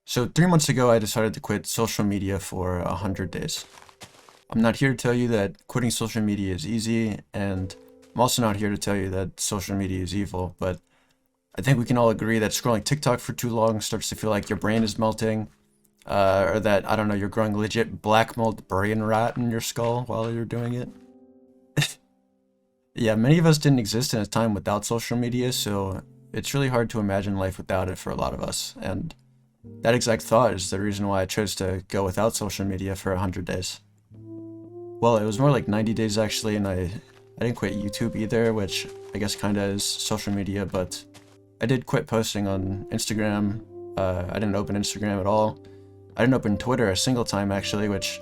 So 3 months ago, I decided to quit social media for 100 days. I'm not here to tell you that quitting social media is easy, and I'm also not here to tell you that social media is evil, but I think we can all agree that scrolling TikTok for too long starts to feel like your brain is melting, or that, I don't know, you're growing legit black mold brain rot in your skull while you're doing it. Yeah, many of us didn't exist in a time without social media, so it's really hard to imagine life without it for a lot of us, and that exact thought is the reason why I chose to go without social media for 100 days. Well, it was more like 90 days actually, and I didn't quit YouTube either, which I guess kinda is social media, but I did quit posting on Instagram. I didn't open Instagram at all. I didn't open Twitter a single time actually, which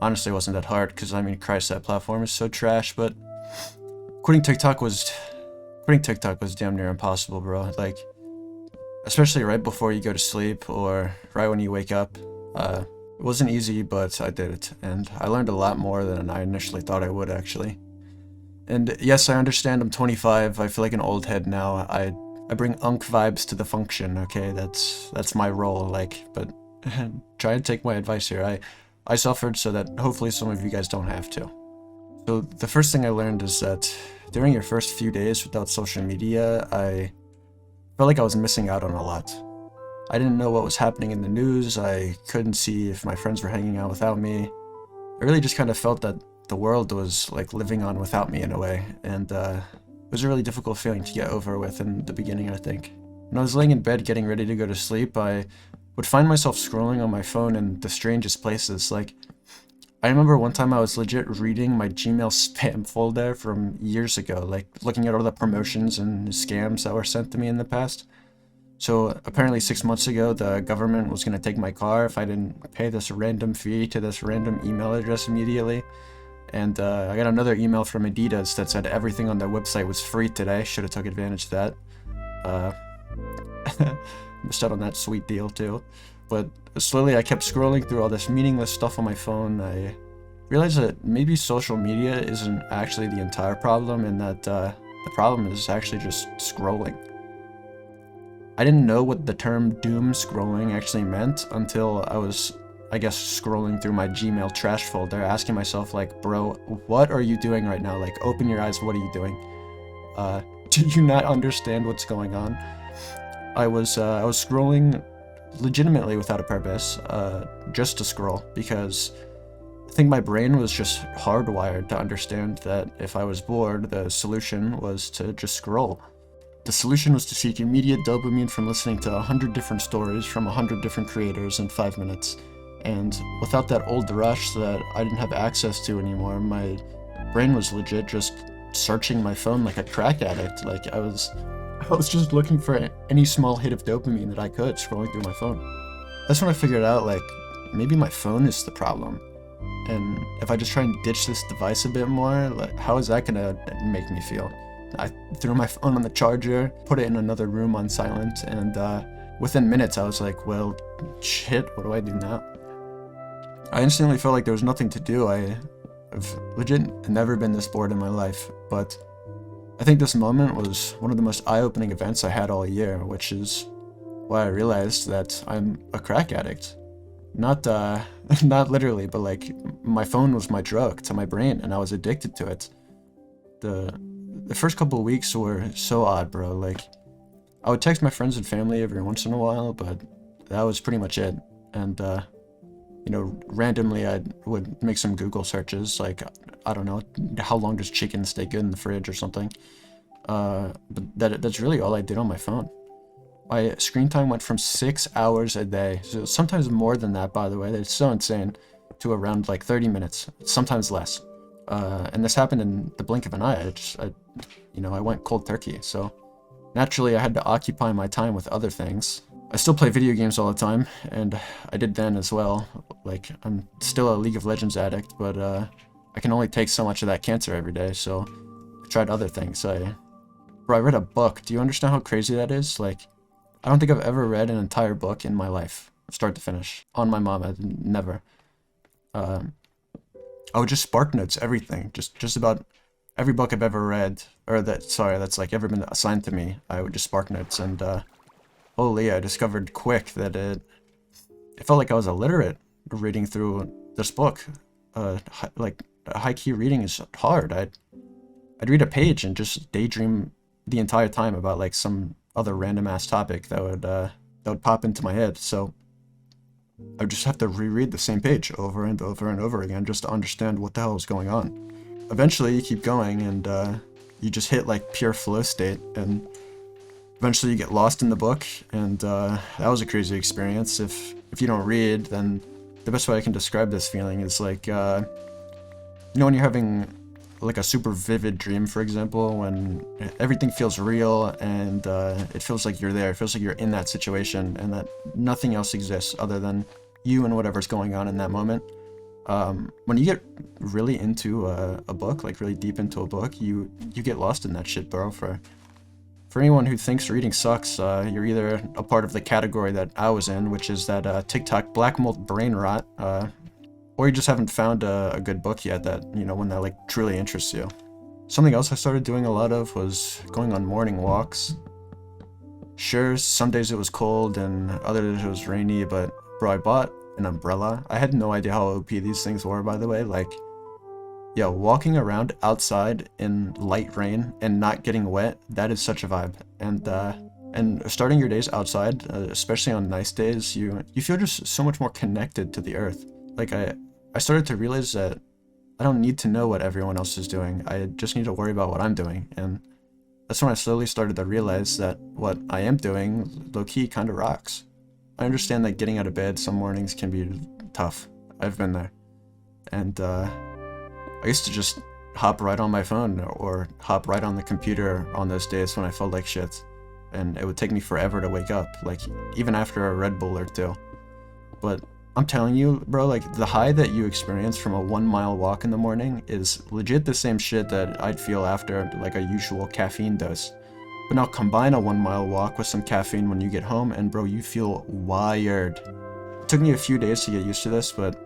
honestly wasn't that hard, because I mean, Christ, that platform is so trash, but quitting TikTok was, quitting TikTok was damn near impossible, bro. Like, especially right before you go to sleep or right when you wake up. It wasn't easy, but I did it, and I learned a lot more than I initially thought I would, actually. And yes, I understand I'm 25. I feel like an old head now. I bring unk vibes to the function. Okay, that's my role. Like, but try and take my advice here. I suffered so that hopefully some of you guys don't have to. So the first thing I learned is that during your first few days without social media, I felt like I was missing out on a lot. I didn't know what was happening in the news. I couldn't see if my friends were hanging out without me. I really just kind of felt that the world was like living on without me in a way, and it was a really difficult feeling to get over with in the beginning, I think. When I was laying in bed getting ready to go to sleep, I would find myself scrolling on my phone in the strangest places. Like, I remember one time I was legit reading my Gmail spam folder from years ago, like looking at all the promotions and scams that were sent to me in the past. So apparently 6 months ago, the government was going to take my car if I didn't pay this random fee to this random email address immediately. And I got another email from Adidas that said everything on their website was free today. Should have took advantage of that. Uh, Missed out on that sweet deal too. But slowly I kept scrolling through all this meaningless stuff on my phone. I realized that maybe social media isn't actually the entire problem, and that the problem is actually just scrolling. I didn't know what the term doom scrolling actually meant until I was, I guess, scrolling through my Gmail trash folder, asking myself, like, bro, what are you doing right now? Like, open your eyes, what are you doing? Do you not understand what's going on? I was scrolling legitimately without a purpose, just to scroll, because I think my brain was just hardwired to understand that if I was bored, the solution was to just scroll. The solution was to seek immediate dopamine from listening to 100 different stories from 100 different creators in 5 minutes. And without that old rush that I didn't have access to anymore, my brain was legit just searching my phone like a crack addict. Like, I was just looking for any small hit of dopamine that I could, scrolling through my phone. That's when I figured out, like, maybe my phone is the problem. And if I just try and ditch this device a bit more, like, how is that gonna make me feel? I threw my phone on the charger, put it in another room on silent, and within minutes I was like, well, shit, what do I do now? I instantly felt like there was nothing to do. I've legit never been this bored in my life, but I think this moment was one of the most eye-opening events I had all year, which is why I realized that I'm a crack addict. Not not literally, but like, my phone was my drug to my brain, and I was addicted to it. The first couple of weeks were so odd, bro. Like, I would text my friends and family every once in a while, but that was pretty much it. And randomly I would make some Google searches, like, I don't know, how long does chicken stay good in the fridge or something. But that's really all I did on my phone. My screen time went from 6 hours a day, so sometimes more than that, by the way, that's so insane, to around like 30 minutes, sometimes less. And this happened in the blink of an eye. I went cold turkey, so naturally I had to occupy my time with other things. I still play video games all the time, and I did then as well. Like, I'm still a League of Legends addict, but I can only take so much of that cancer every day, so I tried other things. Bro, I read a book. Do you understand how crazy that is? Like, I don't think I've ever read an entire book in my life, start to finish. On my mom, never. I would just spark notes everything, just about every book I've ever read, or that's like ever been assigned to me. I would just spark notes, and holy, I discovered quick that it felt like I was illiterate reading through this book. Like high key reading is hard. I'd read a page and just daydream the entire time about like some other random ass topic that would pop into my head. So I would just have to reread the same page over and over and over again just to understand what the hell is going on. Eventually you keep going and you just hit like pure flow state, and eventually you get lost in the book, and that was a crazy experience. If you don't read, then the best way I can describe this feeling is like, you know, when you're having like a super vivid dream, for example, when everything feels real and it feels like you're there, it feels like you're in that situation and that nothing else exists other than you and whatever's going on in that moment. When you get really into a book, like really deep into a book, you get lost in that shit, bro. For anyone who thinks reading sucks, you're either a part of the category that I was in, which is that TikTok black mold brain rot, or you just haven't found a good book yet that, you know, one that like truly interests you. Something else I started doing a lot of was going on morning walks. Sure, some days it was cold and other days it was rainy, but bro, I bought an umbrella. I had no idea how OP these things were, by the way. Like, yeah, walking around outside in light rain and not getting wet, that is such a vibe. And starting your days outside, especially on nice days, you feel just so much more connected to the earth. Like I started to realize that I don't need to know what everyone else is doing. I just need to worry about what I'm doing. And that's when I slowly started to realize that what I am doing, low-key, kind of rocks. I understand that getting out of bed some mornings can be tough. I've been there. And I used to just hop right on my phone or hop right on the computer on those days when I felt like shit. And it would take me forever to wake up, like even after a Red Bull or two. But I'm telling you, bro, like the high that you experience from a 1 mile walk in the morning is legit the same shit that I'd feel after like a usual caffeine dose. But now combine a 1 mile walk with some caffeine when you get home and bro, you feel wired. It took me a few days to get used to this, but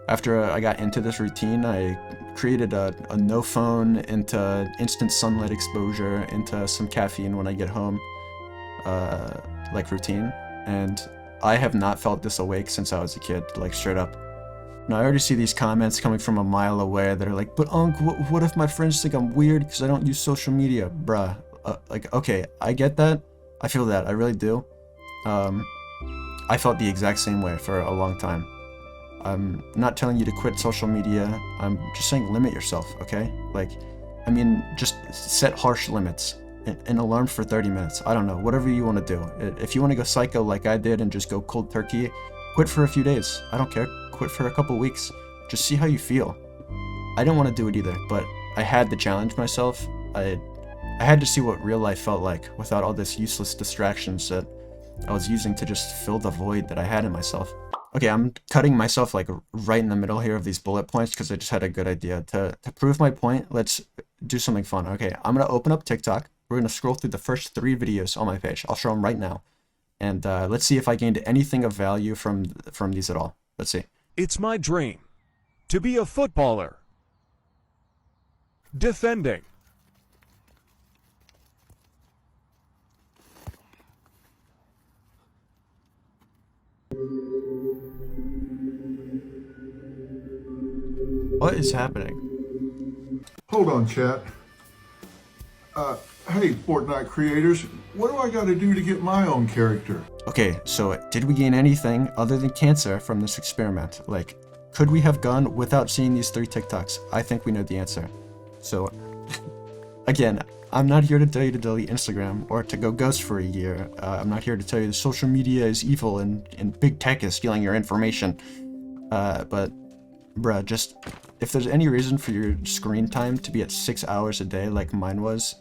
after I got into this routine, I created a no phone into instant sunlight exposure into some caffeine when I get home, like routine. And I have not felt this awake since I was a kid, like straight up. Now I already see these comments coming from a mile away that are like, but Unc, what if my friends think I'm weird because I don't use social media? Bruh, like, okay, I get that. I feel that, I really do. I felt the exact same way for a long time. I'm not telling you to quit social media, I'm just saying limit yourself, okay? Like, I mean, just set harsh limits. An alarm for 30 minutes. I don't know, whatever you want to do. If you want to go psycho like I did and just go cold turkey, quit for a few days. I don't care. Quit for a couple weeks. Just see how you feel. I didn't want to do it either, but I had to challenge myself. I had to see what real life felt like without all this useless distractions that I was using to just fill the void that I had in myself. Okay, I'm cutting myself like right in the middle here of these bullet points because I just had a good idea. To prove my point, let's do something fun. Okay, I'm going to open up TikTok. We're going to scroll through the first 3 videos on my page. I'll show them right now. And let's see if I gained anything of value from these at all. Let's see. It's my dream to be a footballer. Defending. What is happening? Hold on, chat. Hey, Fortnite creators, what do I gotta do to get my own character? Okay, so did we gain anything other than cancer from this experiment? Like, could we have gone without seeing these 3 TikToks? I think we know the answer. So, again, I'm not here to tell you to delete Instagram or to go ghost for a year. I'm not here to tell you that social media is evil and big tech is stealing your information. But, bruh, just, if there's any reason for your screen time to be at 6 hours a day like mine was,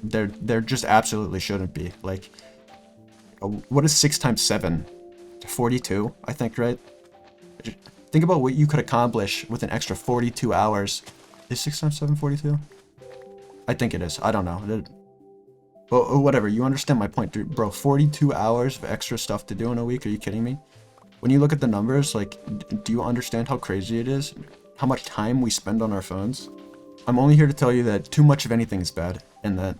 there just absolutely shouldn't be. Like, what is 6 times 7? 42, I think, right? Think about what you could accomplish with an extra 42 hours. Is 6 times 7 42? I think it is. I don't know. But whatever, you understand my point, dude. Bro, 42 hours of extra stuff to do in a week? Are you kidding me? When you look at the numbers, like, do you understand how crazy it is? How much time we spend on our phones? I'm only here to tell you that too much of anything is bad, and that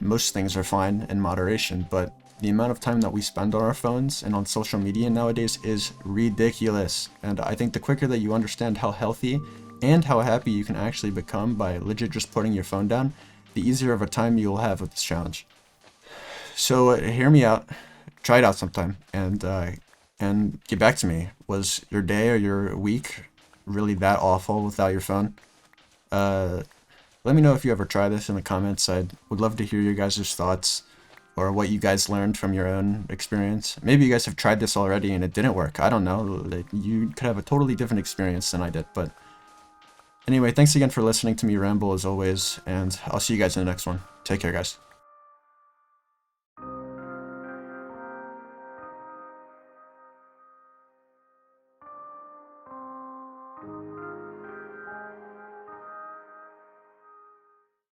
most things are fine in moderation, but the amount of time that we spend on our phones and on social media nowadays is ridiculous. And I think the quicker that you understand how healthy and how happy you can actually become by legit just putting your phone down, the easier of a time you'll have with this challenge. So hear me out, try it out sometime, and get back to me. Was your day or your week really that awful without your phone? Let me know if you ever try this in the comments. I would love to hear your guys' thoughts or what you guys learned from your own experience. Maybe you guys have tried this already and it didn't work. I don't know. You could have a totally different experience than I did. But anyway, thanks again for listening to me ramble as always, and I'll see you guys in the next one. Take care, guys.